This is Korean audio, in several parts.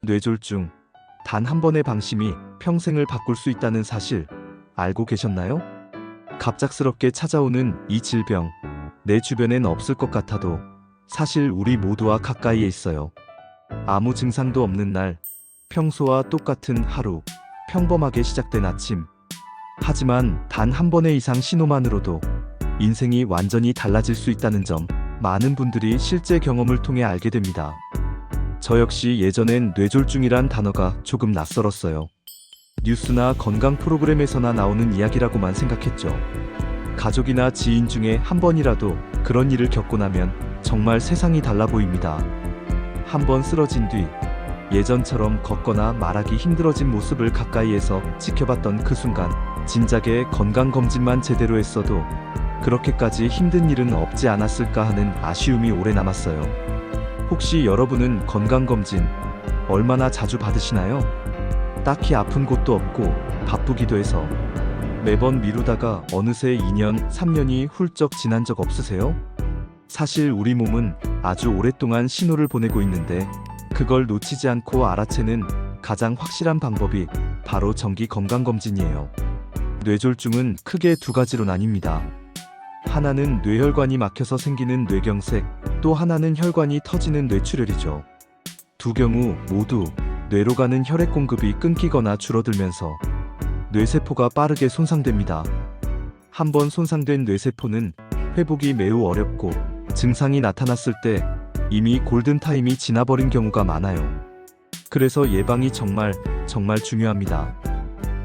뇌졸중, 단 한 번의 방심이 평생을 바꿀 수 있다는 사실 알고 계셨나요? 갑작스럽게 찾아오는 이 질병, 내 주변엔 없을 것 같아도 사실 우리 모두와 가까이에 있어요. 아무 증상도 없는 날, 평소와 똑같은 하루, 평범하게 시작된 아침. 하지만 단 한 번의 이상 신호만으로도 인생이 완전히 달라질 수 있다는 점, 많은 분들이 실제 경험을 통해 알게 됩니다. 저 역시 예전엔 뇌졸중이란 단어가 조금 낯설었어요. 뉴스나 건강 프로그램에서나 나오는 이야기라고만 생각했죠. 가족이나 지인 중에 한 번이라도 그런 일을 겪고 나면 정말 세상이 달라 보입니다. 한 번 쓰러진 뒤 예전처럼 걷거나 말하기 힘들어진 모습을 가까이에서 지켜봤던 그 순간, 진작에 건강검진만 제대로 했어도 그렇게까지 힘든 일은 없지 않았을까 하는 아쉬움이 오래 남았어요. 혹시 여러분은 건강검진 얼마나 자주 받으시나요? 딱히 아픈 곳도 없고 바쁘기도 해서 매번 미루다가 어느새 2년, 3년이 훌쩍 지난 적 없으세요? 사실 우리 몸은 아주 오랫동안 신호를 보내고 있는데 그걸 놓치지 않고 알아채는 가장 확실한 방법이 바로 정기 건강검진이에요. 뇌졸중은 크게 두 가지로 나뉩니다. 하나는 뇌혈관이 막혀서 생기는 뇌경색, 또 하나는 혈관이 터지는 뇌출혈이죠. 두 경우 모두 뇌로 가는 혈액 공급이 끊기거나 줄어들면서 뇌세포가 빠르게 손상됩니다. 한번 손상된 뇌세포는 회복이 매우 어렵고 증상이 나타났을 때 이미 골든타임이 지나버린 경우가 많아요. 그래서 예방이 정말 중요합니다.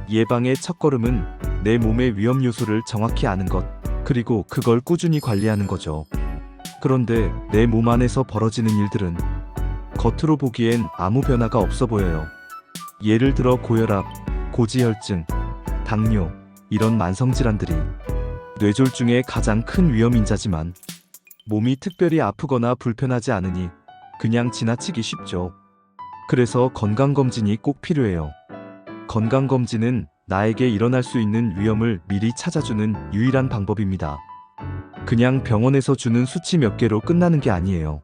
예방의 첫걸음은 내 몸의 위험 요소를 정확히 아는 것, 그리고 그걸 꾸준히 관리하는 거죠. 그런데 내 몸 안에서 벌어지는 일들은 겉으로 보기엔 아무 변화가 없어 보여요. 예를 들어 고혈압, 고지혈증, 당뇨, 이런 만성질환들이 뇌졸중의 가장 큰 위험 인자지만 몸이 특별히 아프거나 불편하지 않으니 그냥 지나치기 쉽죠. 그래서 건강검진이 꼭 필요해요. 건강검진은 나에게 일어날 수 있는 위험을 미리 찾아주는 유일한 방법입니다. 그냥 병원에서 주는 수치 몇 개로 끝나는 게 아니에요.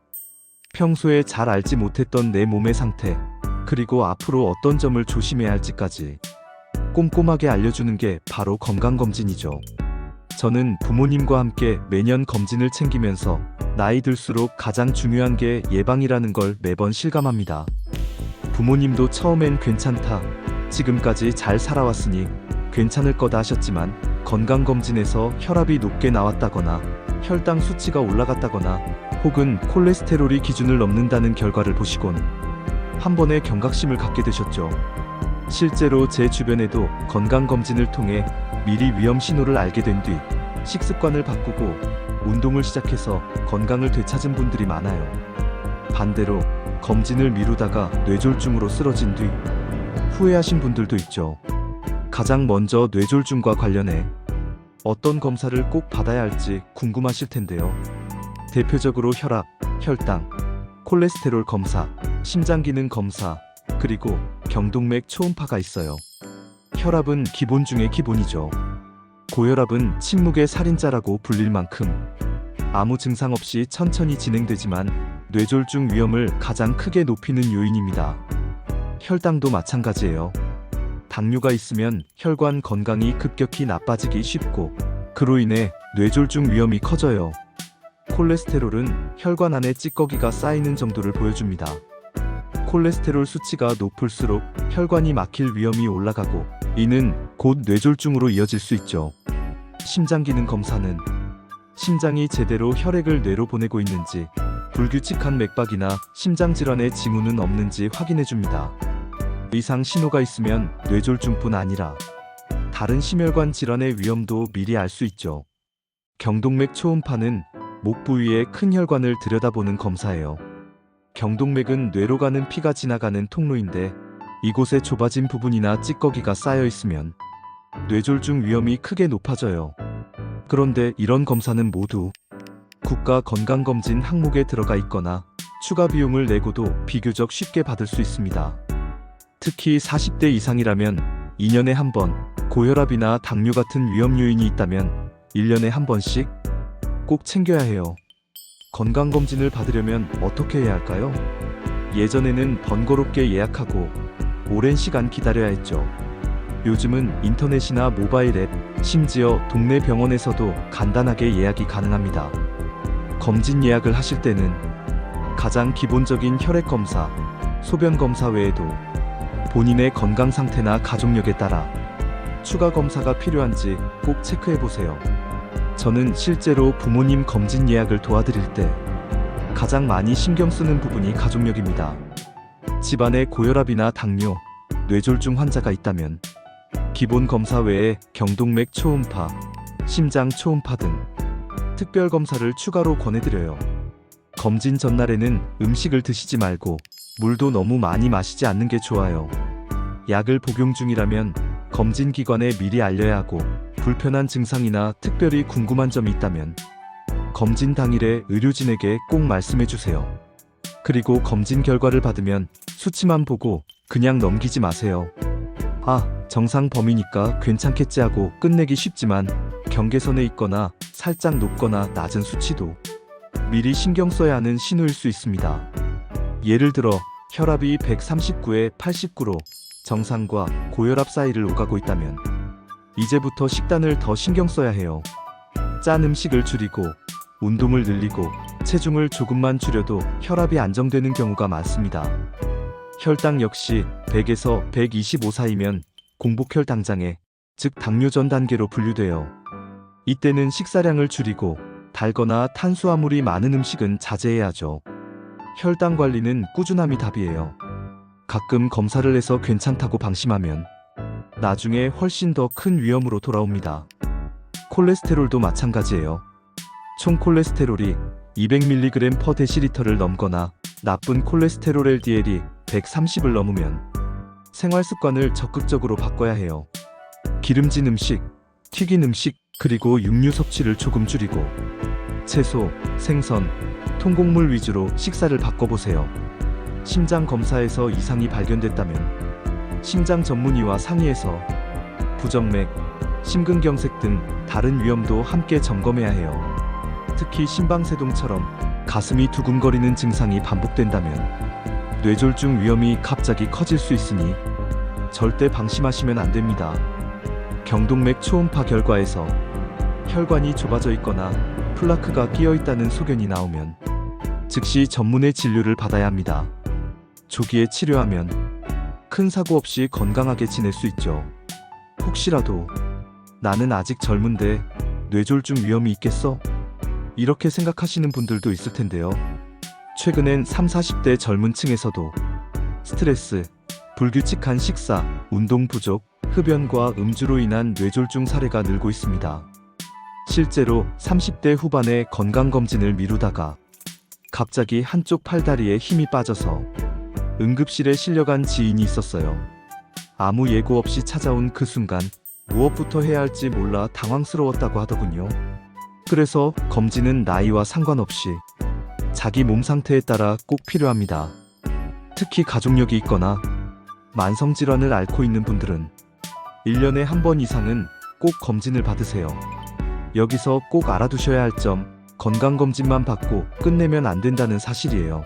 평소에 잘 알지 못했던 내 몸의 상태, 그리고 앞으로 어떤 점을 조심해야 할지까지 꼼꼼하게 알려주는 게 바로 건강검진이죠. 저는 부모님과 함께 매년 검진을 챙기면서 나이 들수록 가장 중요한 게 예방이라는 걸 매번 실감합니다. 부모님도 처음엔 괜찮다, 지금까지 잘 살아왔으니 괜찮을 거다 하셨지만 건강검진에서 혈압이 높게 나왔다거나 혈당 수치가 올라갔다거나 혹은 콜레스테롤이 기준을 넘는다는 결과를 보시곤 한 번의 경각심을 갖게 되셨죠. 실제로 제 주변에도 건강검진을 통해 미리 위험 신호를 알게 된 뒤 식습관을 바꾸고 운동을 시작해서 건강을 되찾은 분들이 많아요. 반대로 검진을 미루다가 뇌졸중으로 쓰러진 뒤 후회하신 분들도 있죠. 가장 먼저 뇌졸중과 관련해 어떤 검사를 꼭 받아야 할지 궁금하실 텐데요. 대표적으로 혈압, 혈당, 콜레스테롤 검사, 심장기능 검사, 그리고 경동맥 초음파가 있어요. 혈압은 기본 중에 기본이죠. 고혈압은 침묵의 살인자라고 불릴 만큼 아무 증상 없이 천천히 진행되지만 뇌졸중 위험을 가장 크게 높이는 요인입니다. 혈당도 마찬가지예요. 당뇨가 있으면 혈관 건강이 급격히 나빠지기 쉽고 그로 인해 뇌졸중 위험이 커져요. 콜레스테롤은 혈관 안에 찌꺼기가 쌓이는 정도를 보여줍니다. 콜레스테롤 수치가 높을수록 혈관이 막힐 위험이 올라가고 이는 곧 뇌졸중으로 이어질 수 있죠. 심장기능 검사는 심장이 제대로 혈액을 뇌로 보내고 있는지, 불규칙한 맥박이나 심장질환의 징후는 없는지 확인해줍니다. 이상 신호가 있으면 뇌졸중뿐 아니라 다른 심혈관 질환의 위험도 미리 알 수 있죠. 경동맥 초음파는 목 부위의 큰 혈관을 들여다보는 검사예요. 경동맥은 뇌로 가는 피가 지나가는 통로인데 이곳에 좁아진 부분이나 찌꺼기가 쌓여 있으면 뇌졸중 위험이 크게 높아져요. 그런데 이런 검사는 모두 국가 건강검진 항목에 들어가 있거나 추가 비용을 내고도 비교적 쉽게 받을 수 있습니다. 특히 40대 이상이라면 2년에 한 번, 고혈압이나 당뇨 같은 위험 요인이 있다면 1년에 한 번씩 꼭 챙겨야 해요. 건강검진을 받으려면 어떻게 해야 할까요? 예전에는 번거롭게 예약하고 오랜 시간 기다려야 했죠. 요즘은 인터넷이나 모바일 앱, 심지어 동네 병원에서도 간단하게 예약이 가능합니다. 검진 예약을 하실 때는 가장 기본적인 혈액 검사, 소변 검사 외에도 본인의 건강 상태나 가족력에 따라 추가 검사가 필요한지 꼭 체크해 보세요. 저는 실제로 부모님 검진 예약을 도와드릴 때 가장 많이 신경 쓰는 부분이 가족력입니다. 집안에 고혈압이나 당뇨, 뇌졸중 환자가 있다면 기본 검사 외에 경동맥 초음파, 심장 초음파 등 특별 검사를 추가로 권해드려요. 검진 전날에는 음식을 드시지 말고 물도 너무 많이 마시지 않는 게 좋아요. 약을 복용 중이라면 검진 기관에 미리 알려야 하고, 불편한 증상이나 특별히 궁금한 점이 있다면 검진 당일에 의료진에게 꼭 말씀해 주세요. 그리고 검진 결과를 받으면 수치만 보고 그냥 넘기지 마세요. 정상 범위니까 괜찮겠지 하고 끝내기 쉽지만 경계선에 있거나 살짝 높거나 낮은 수치도 미리 신경 써야 하는 신호일 수 있습니다. 예를 들어 혈압이 139에 89로 정상과 고혈압 사이를 오가고 있다면 이제부터 식단을 더 신경 써야 해요. 짠 음식을 줄이고 운동을 늘리고 체중을 조금만 줄여도 혈압이 안정되는 경우가 많습니다. 혈당 역시 100에서 125 사이면 공복혈 당장애, 즉 당뇨 전 단계로 분류돼요. 이때는 식사량을 줄이고 달거나 탄수화물이 많은 음식은 자제해야죠. 혈당 관리는 꾸준함이 답이에요. 가끔 검사를 해서 괜찮다고 방심하면 나중에 훨씬 더 큰 위험으로 돌아옵니다. 콜레스테롤도 마찬가지예요. 총 콜레스테롤이 200mg/dl를 넘거나 나쁜 콜레스테롤 LDL이 130을 넘으면 생활 습관을 적극적으로 바꿔야 해요. 기름진 음식, 튀긴 음식, 그리고 육류 섭취를 조금 줄이고 채소, 생선, 통곡물 위주로 식사를 바꿔보세요. 심장 검사에서 이상이 발견됐다면 심장 전문의와 상의해서 부정맥, 심근경색 등 다른 위험도 함께 점검해야 해요. 특히 심방세동처럼 가슴이 두근거리는 증상이 반복된다면 뇌졸중 위험이 갑자기 커질 수 있으니 절대 방심하시면 안 됩니다. 경동맥 초음파 결과에서 혈관이 좁아져 있거나 플라크가 끼어 있다는 소견이 나오면 즉시 전문의 진료를 받아야 합니다. 조기에 치료하면 큰 사고 없이 건강하게 지낼 수 있죠. 혹시라도 나는 아직 젊은데 뇌졸중 위험이 있겠어? 이렇게 생각하시는 분들도 있을 텐데요. 최근엔 30, 40대 젊은 층에서도 스트레스, 불규칙한 식사, 운동 부족, 흡연과 음주로 인한 뇌졸중 사례가 늘고 있습니다. 실제로 30대 후반에 건강검진을 미루다가 갑자기 한쪽 팔다리에 힘이 빠져서 응급실에 실려간 지인이 있었어요. 아무 예고 없이 찾아온 그 순간 무엇부터 해야 할지 몰라 당황스러웠다고 하더군요. 그래서 검진은 나이와 상관없이 자기 몸 상태에 따라 꼭 필요합니다. 특히 가족력이 있거나 만성질환을 앓고 있는 분들은 1년에 한 번 이상은 꼭 검진을 받으세요. 여기서 꼭 알아두셔야 할 점, 건강검진만 받고 끝내면 안 된다는 사실이에요.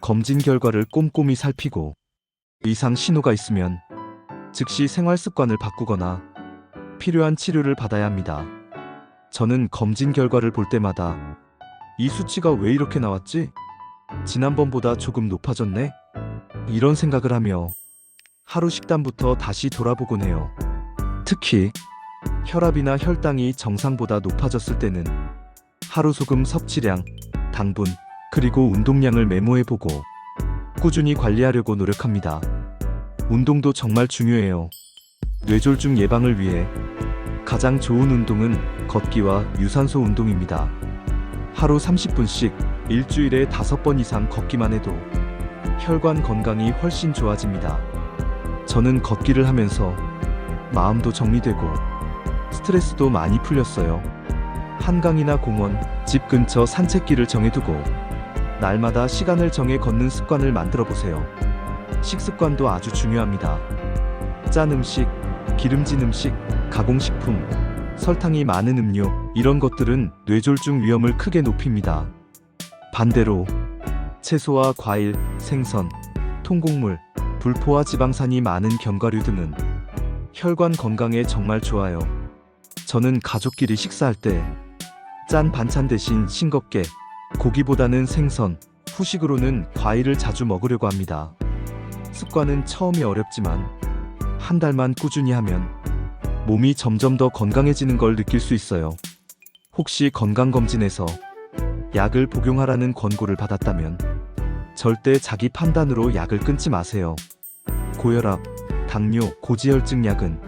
검진 결과를 꼼꼼히 살피고 이상 신호가 있으면 즉시 생활 습관을 바꾸거나 필요한 치료를 받아야 합니다. 저는 검진 결과를 볼 때마다 이 수치가 왜 이렇게 나왔지? 지난번보다 조금 높아졌네? 이런 생각을 하며 하루 식단부터 다시 돌아보곤 해요. 특히 혈압이나 혈당이 정상보다 높아졌을 때는 하루 소금 섭취량, 당분, 그리고 운동량을 메모해보고 꾸준히 관리하려고 노력합니다. 운동도 정말 중요해요. 뇌졸중 예방을 위해 가장 좋은 운동은 걷기와 유산소 운동입니다. 하루 30분씩 일주일에 5번 이상 걷기만 해도 혈관 건강이 훨씬 좋아집니다. 저는 걷기를 하면서 마음도 정리되고 스트레스도 많이 풀렸어요. 한강이나 공원, 집 근처 산책길을 정해두고 날마다 시간을 정해 걷는 습관을 만들어 보세요. 식습관도 아주 중요합니다. 짠 음식, 기름진 음식, 가공식품, 설탕이 많은 음료, 이런 것들은 뇌졸중 위험을 크게 높입니다. 반대로 채소와 과일, 생선, 통곡물, 불포화 지방산이 많은 견과류 등은 혈관 건강에 정말 좋아요. 저는 가족끼리 식사할 때 짠 반찬 대신 싱겁게 고기보다는 생선, 후식으로는 과일을 자주 먹으려고 합니다. 습관은 처음이 어렵지만 한 달만 꾸준히 하면 몸이 점점 더 건강해지는 걸 느낄 수 있어요. 혹시 건강검진에서 약을 복용하라는 권고를 받았다면 절대 자기 판단으로 약을 끊지 마세요. 고혈압, 당뇨, 고지혈증 약은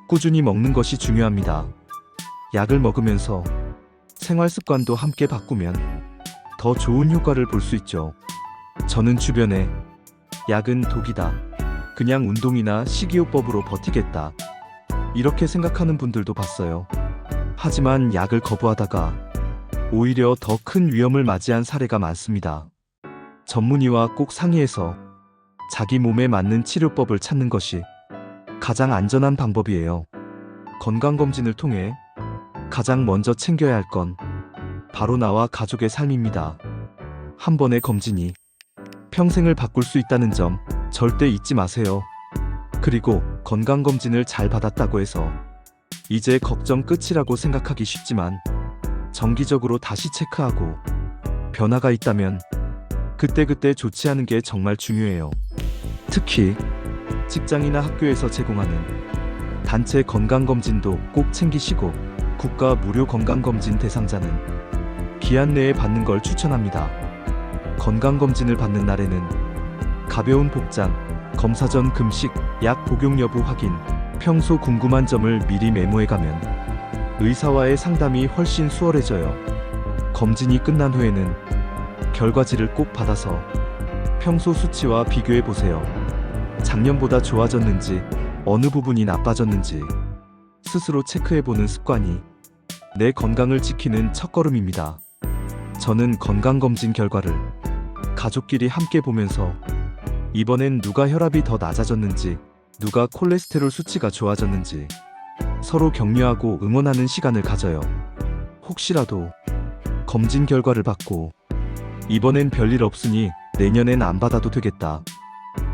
꾸준히 먹는 것이 중요합니다. 약을 먹으면서 생활 습관도 함께 바꾸면 더 좋은 효과를 볼 수 있죠. 저는 주변에 약은 독이다, 그냥 운동이나 식이요법으로 버티겠다, 이렇게 생각하는 분들도 봤어요. 하지만 약을 거부하다가 오히려 더 큰 위험을 맞이한 사례가 많습니다. 전문의와 꼭 상의해서 자기 몸에 맞는 치료법을 찾는 것이 가장 안전한 방법이에요. 건강검진을 통해 가장 먼저 챙겨야 할 건 바로 나와 가족의 삶입니다. 한 번의 검진이 평생을 바꿀 수 있다는 점 절대 잊지 마세요. 그리고 건강검진을 잘 받았다고 해서 이제 걱정 끝이라고 생각하기 쉽지만 정기적으로 다시 체크하고 변화가 있다면 그때그때 조치하는 게 정말 중요해요. 특히 직장이나 학교에서 제공하는 단체 건강검진도 꼭 챙기시고 국가 무료 건강검진 대상자는 기한 내에 받는 걸 추천합니다. 건강검진을 받는 날에는 가벼운 복장, 검사 전 금식, 약 복용 여부 확인, 평소 궁금한 점을 미리 메모해가면 의사와의 상담이 훨씬 수월해져요. 검진이 끝난 후에는 결과지를 꼭 받아서 평소 수치와 비교해보세요. 작년보다 좋아졌는지, 어느 부분이 나빠졌는지 스스로 체크해보는 습관이 내 건강을 지키는 첫걸음입니다. 저는 건강검진 결과를 가족끼리 함께 보면서 이번엔 누가 혈압이 더 낮아졌는지, 누가 콜레스테롤 수치가 좋아졌는지 서로 격려하고 응원하는 시간을 가져요. 혹시라도 검진 결과를 받고 이번엔 별일 없으니 내년엔 안 받아도 되겠다,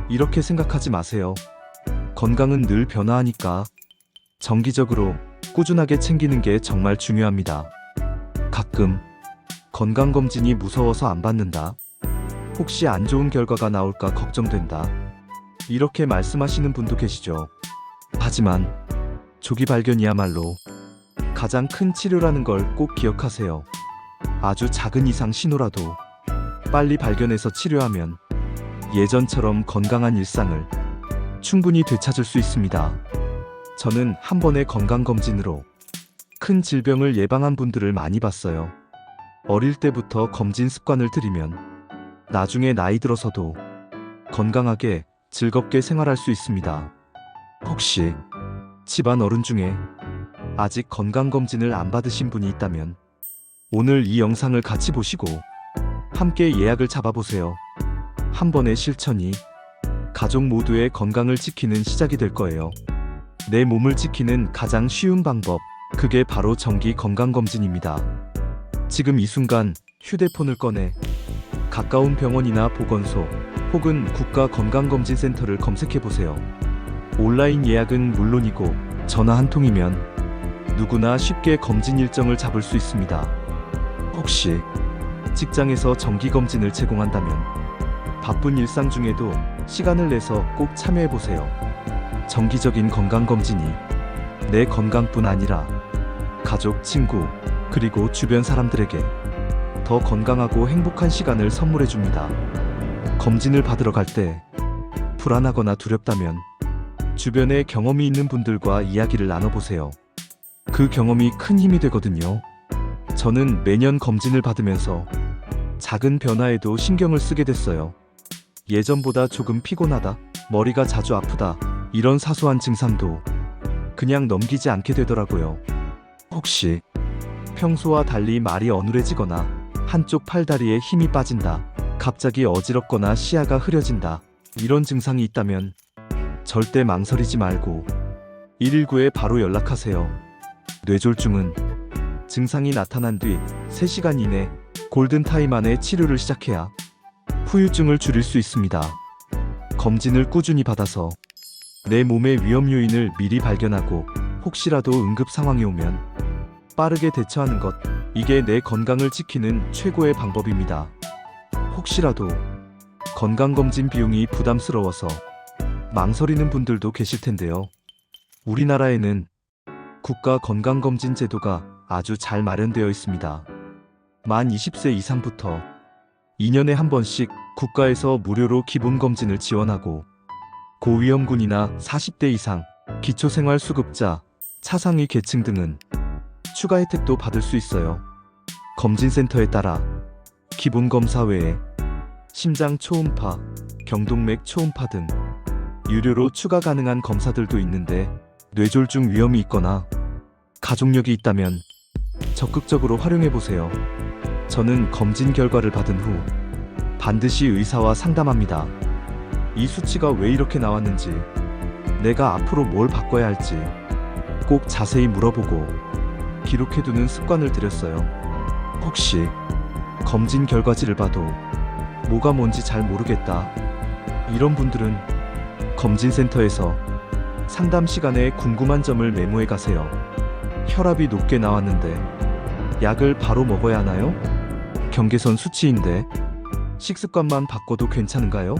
이렇게 생각하지 마세요. 건강은 늘 변화하니까 정기적으로 꾸준하게 챙기는 게 정말 중요합니다. 가끔 건강검진이 무서워서 안 받는다, 혹시 안 좋은 결과가 나올까 걱정된다, 이렇게 말씀하시는 분도 계시죠. 하지만 조기 발견이야말로 가장 큰 치료라는 걸 꼭 기억하세요. 아주 작은 이상 신호라도 빨리 발견해서 치료하면 예전처럼 건강한 일상을 충분히 되찾을 수 있습니다. 저는 한 번의 건강검진으로 큰 질병을 예방한 분들을 많이 봤어요. 어릴 때부터 검진 습관을 들이면 나중에 나이 들어서도 건강하게 즐겁게 생활할 수 있습니다. 혹시 집안 어른 중에 아직 건강검진을 안 받으신 분이 있다면 오늘 이 영상을 같이 보시고 함께 예약을 잡아보세요. 한 번의 실천이 가족 모두의 건강을 지키는 시작이 될 거예요. 내 몸을 지키는 가장 쉬운 방법, 그게 바로 정기 건강검진입니다. 지금 이 순간 휴대폰을 꺼내 가까운 병원이나 보건소 혹은 국가건강검진센터를 검색해보세요. 온라인 예약은 물론이고 전화 한 통이면 누구나 쉽게 검진 일정을 잡을 수 있습니다. 혹시 직장에서 정기검진을 제공한다면 바쁜 일상 중에도 시간을 내서 꼭 참여해보세요. 정기적인 건강검진이 내 건강뿐 아니라 가족, 친구, 그리고 주변 사람들에게 더 건강하고 행복한 시간을 선물해줍니다. 검진을 받으러 갈 때 불안하거나 두렵다면 주변에 경험이 있는 분들과 이야기를 나눠보세요. 그 경험이 큰 힘이 되거든요. 저는 매년 검진을 받으면서 작은 변화에도 신경을 쓰게 됐어요. 예전보다 조금 피곤하다, 머리가 자주 아프다, 이런 사소한 증상도 그냥 넘기지 않게 되더라고요. 혹시 평소와 달리 말이 어눌해지거나 한쪽 팔다리에 힘이 빠진다, 갑자기 어지럽거나 시야가 흐려진다, 이런 증상이 있다면 절대 망설이지 말고 119에 바로 연락하세요. 뇌졸중은 증상이 나타난 뒤 3시간 이내 골든타임 안에 치료를 시작해야 후유증을 줄일 수 있습니다. 검진을 꾸준히 받아서 내 몸의 위험 요인을 미리 발견하고 혹시라도 응급 상황이 오면 빠르게 대처하는 것, 이게 내 건강을 지키는 최고의 방법입니다. 혹시라도 건강검진 비용이 부담스러워서 망설이는 분들도 계실 텐데요. 우리나라에는 국가 건강검진 제도가 아주 잘 마련되어 있습니다. 만 20세 이상부터 2년에 한 번씩 국가에서 무료로 기본검진을 지원하고 고위험군이나 40대 이상, 기초생활수급자, 차상위 계층 등은 추가 혜택도 받을 수 있어요. 검진센터에 따라 기본검사 외에 심장 초음파, 경동맥 초음파 등 유료로 추가 가능한 검사들도 있는데 뇌졸중 위험이 있거나 가족력이 있다면 적극적으로 활용해보세요. 저는 검진 결과를 받은 후 반드시 의사와 상담합니다. 이 수치가 왜 이렇게 나왔는지, 내가 앞으로 뭘 바꿔야 할지 꼭 자세히 물어보고 기록해두는 습관을 들였어요. 혹시 검진 결과지를 봐도 뭐가 뭔지 잘 모르겠다, 이런 분들은 검진센터에서 상담 시간에 궁금한 점을 메모해 가세요. 혈압이 높게 나왔는데 약을 바로 먹어야 하나요? 경계선 수치인데 식습관만 바꿔도 괜찮은가요?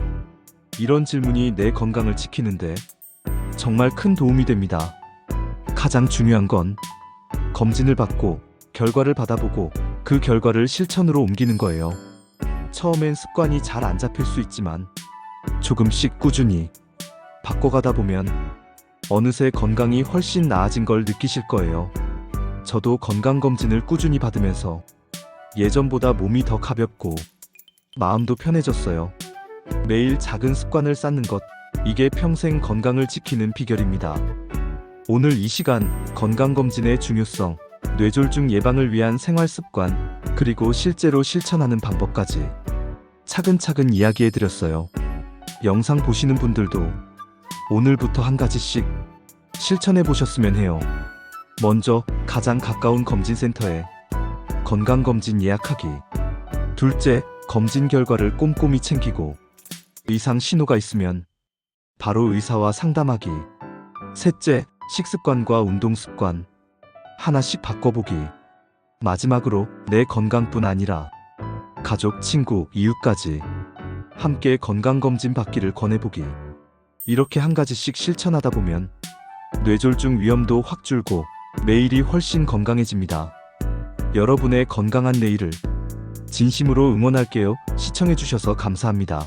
이런 질문이 내 건강을 지키는데 정말 큰 도움이 됩니다. 가장 중요한 건 검진을 받고 결과를 받아보고 그 결과를 실천으로 옮기는 거예요. 처음엔 습관이 잘 안 잡힐 수 있지만 조금씩 꾸준히 바꿔가다 보면 어느새 건강이 훨씬 나아진 걸 느끼실 거예요. 저도 건강검진을 꾸준히 받으면서 예전보다 몸이 더 가볍고 마음도 편해졌어요. 매일 작은 습관을 쌓는 것, 이게 평생 건강을 지키는 비결입니다. 오늘 이 시간 건강검진의 중요성, 뇌졸중 예방을 위한 생활습관, 그리고 실제로 실천하는 방법까지 차근차근 이야기해드렸어요. 영상 보시는 분들도 오늘부터 한 가지씩 실천해보셨으면 해요. 먼저 가장 가까운 검진센터에 건강검진 예약하기. 둘째, 검진 결과를 꼼꼼히 챙기고 이상 신호가 있으면 바로 의사와 상담하기. 셋째, 식습관과 운동습관 하나씩 바꿔보기. 마지막으로 내 건강뿐 아니라 가족, 친구, 이웃까지 함께 건강검진 받기를 권해보기. 이렇게 한 가지씩 실천하다 보면 뇌졸중 위험도 확 줄고 매일이 훨씬 건강해집니다. 여러분의 건강한 내일을 진심으로 응원할게요. 시청해주셔서 감사합니다.